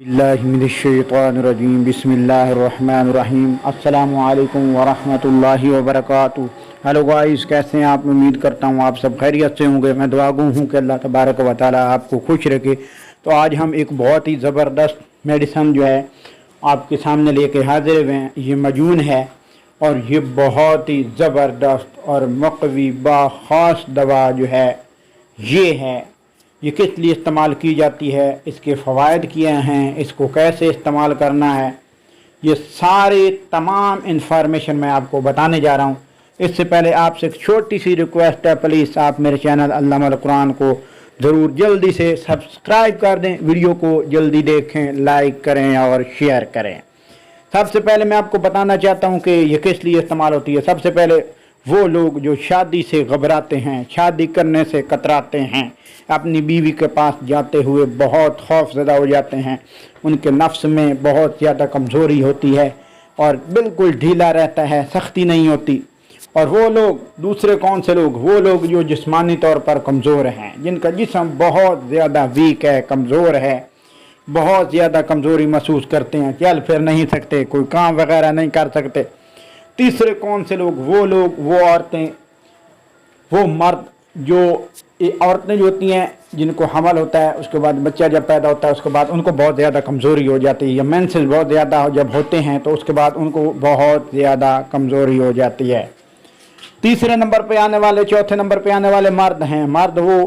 बिस्मिल्लाहिर्रहमानिर्रहीम बिस्मिल्लाहिर्रहमानिर्रहीम अस्सलामु अलैकुम वरहमतुल्लाहि वबरकातुहू। हेलो गाइस, कैसे हैं आप? उम्मीद करता हूँ आप सब खैरियत से होंगे। मैं दुआ गो हूँ कि अल्लाह तबारक व तआला आपको खुश रखे। तो आज हम एक बहुत ही ज़बरदस्त मेडिसन जो है आपके सामने लेके हाजिर हुए हैं। ये मजून है और ये बहुत ही ज़बरदस्त और मुक़वी ख़ास दवा जो है ये है। ये किस लिए इस्तेमाल की जाती है, इसके फ़वाइद क्या हैं, इसको कैसे इस्तेमाल करना है, ये सारे तमाम इन्फॉर्मेशन मैं आपको बताने जा रहा हूँ। इससे पहले आपसे एक छोटी सी रिक्वेस्ट है, प्लीज़ आप मेरे चैनल अल्लामा कुरान को ज़रूर जल्दी से सब्सक्राइब कर दें, वीडियो को जल्दी देखें, लाइक करें और शेयर करें। सबसे पहले मैं आपको बताना चाहता हूँ कि ये किस लिए इस्तेमाल होती है। सबसे पहले वो लोग जो शादी से घबराते हैं, शादी करने से कतराते हैं, अपनी बीवी के पास जाते हुए बहुत खौफज़दा हो जाते हैं, उनके नफ्स में बहुत ज़्यादा कमज़ोरी होती है और बिल्कुल ढीला रहता है, सख्ती नहीं होती। और वो लोग दूसरे कौन से लोग? वो लोग जो जिस्मानी तौर पर कमज़ोर हैं, जिनका जिस्म बहुत ज़्यादा वीक है, कमज़ोर है, बहुत ज़्यादा कमज़ोरी महसूस करते हैं, चल फिर नहीं सकते, कोई काम वगैरह नहीं कर सकते। तीसरे कौन से लोग? वो लोग, वो औरतें, वो मर्द, जो औरतें जो होती हैं जिनको हमल होता है, उसके बाद बच्चा जब पैदा होता है उसके बाद उनको बहुत ज़्यादा कमज़ोरी हो जाती है, या मेंसेस बहुत ज़्यादा जब होते हैं तो उसके बाद उनको बहुत ज़्यादा कमज़ोरी हो जाती है। तीसरे नंबर पे आने वाले, चौथे नंबर पे आने वाले मर्द हैं। मर्द वो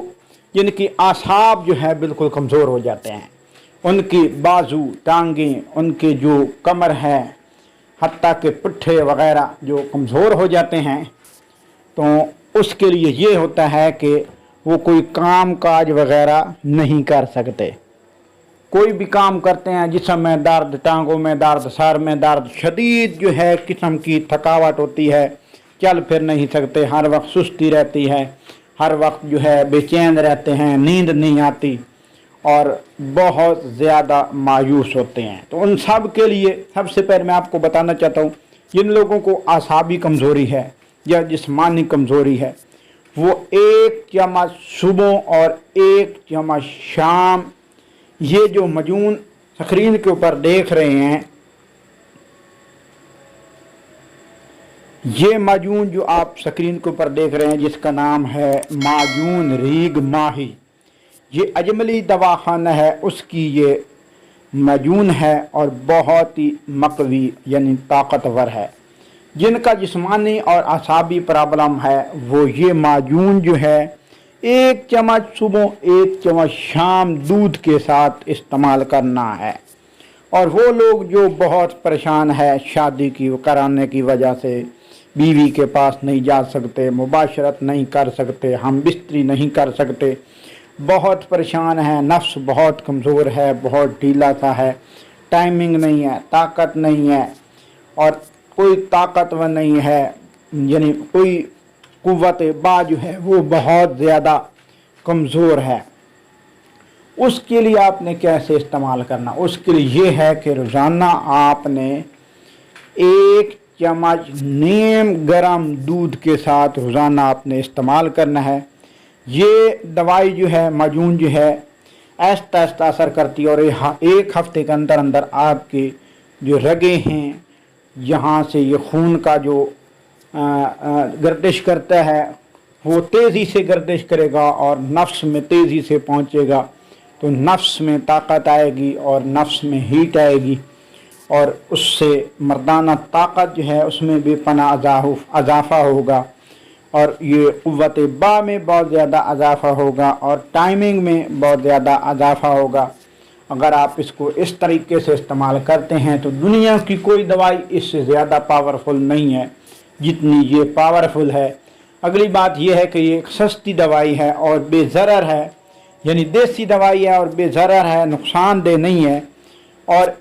जिनकी आसाब जो है बिल्कुल कमज़ोर हो जाते हैं, उनकी बाजू, टांगें, उनके जो कमर है, हत्ता के पिट्ठे वगैरह जो कमज़ोर हो जाते हैं, तो उसके लिए ये होता है कि वो कोई काम काज वगैरह नहीं कर सकते। कोई भी काम करते हैं, जिस्म में दर्द, टांगों में दर्द, सर में दर्द, शदीद जो है किस्म की थकावट होती है, चल फिर नहीं सकते, हर वक्त सुस्ती रहती है, हर वक्त जो है बेचैन रहते हैं, नींद नहीं आती और बहुत ज़्यादा मायूस होते हैं। तो उन सब के लिए सबसे पहले मैं आपको बताना चाहता हूँ, जिन लोगों को आसाबी कमज़ोरी है या जिस्मानी कमज़ोरी है, वो 1 चम्मच सुबह और 1 चम्मच शाम, ये जो मजून स्क्रीन के ऊपर देख रहे हैं, ये माजून जो आप स्क्रीन के ऊपर देख रहे हैं, जिसका नाम है माजून रीग माही, ये अजमली दवाखाना है, उसकी ये माजून है और बहुत ही मक़वी यानी ताकतवर है। जिनका जिस्मानी और आसाबी प्रॉब्लम है वो ये माजून जो है 1 चम्मच सुबह 1 चम्मच शाम दूध के साथ इस्तेमाल करना है। और वो लोग जो बहुत परेशान है शादी की कराने की वजह से, बीवी के पास नहीं जा सकते, मुबाशरत नहीं कर सकते, हम बिस्तरी नहीं कर सकते, बहुत परेशान है, नफ्स बहुत कमज़ोर है, बहुत ढीला सा है, टाइमिंग नहीं है, ताकत नहीं है और कोई ताकतवर नहीं है, यानी कोई कुव्वत बा जो है वो बहुत ज़्यादा कमज़ोर है, उसके लिए आपने कैसे इस्तेमाल करना? उसके लिए ये है कि रोज़ाना आपने 1 चम्मच नीम गरम दूध के साथ रोज़ाना आपने इस्तेमाल करना है। ये दवाई जो है, माजून जो है, आहिस्ता आहिस्ता असर करती है और 1 हफ्ते के अंदर अंदर आपके जो रगे हैं, यहाँ से ये खून का जो गर्दिश करता है वो तेज़ी से गर्दिश करेगा और नफ्स में तेज़ी से पहुँचेगा, तो नफ्स में ताकत आएगी और नफ्स में हीट आएगी और उससे मर्दाना ताकत जो है उसमें बेपना अजाफ़ा होगा और ये क़ुव्वत बा में बहुत ज़्यादा अजाफ़ा होगा और टाइमिंग में बहुत ज़्यादा अजाफ़ा होगा। अगर आप इसको इस तरीके से इस्तेमाल करते हैं तो दुनिया की कोई दवाई इससे ज़्यादा पावरफुल नहीं है जितनी ये पावरफुल है। अगली बात यह है कि ये एक सस्ती दवाई है और बेज़रर है, यानी देसी दवाई है और बेज़रर है, नुकसानदेह नहीं है। और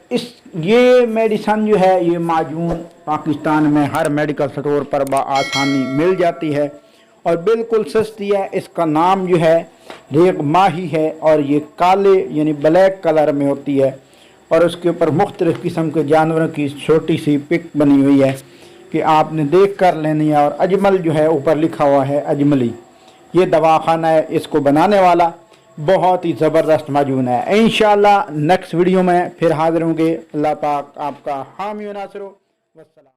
ये मेडिसन जो है, ये माजून पाकिस्तान में हर मेडिकल स्टोर पर बआसानी मिल जाती है और बिल्कुल सस्ती है। इसका नाम जो है रीग माही है और ये काले यानी ब्लैक कलर में होती है और उसके ऊपर मुख्तलिफ़ किस्म के जानवरों की छोटी सी पिक बनी हुई है कि आपने देख कर लेनी है। और अजमल जो है ऊपर लिखा हुआ है अजमली, ये दवाखाना है, इसको बनाने वाला बहुत ही ज़बरदस्त मौजूद है। इंशाअल्लाह नेक्स्ट वीडियो में फिर हाजिर होंगे। अल्लाह पाक आपका हामी व नासिर हो। वस्सलाम।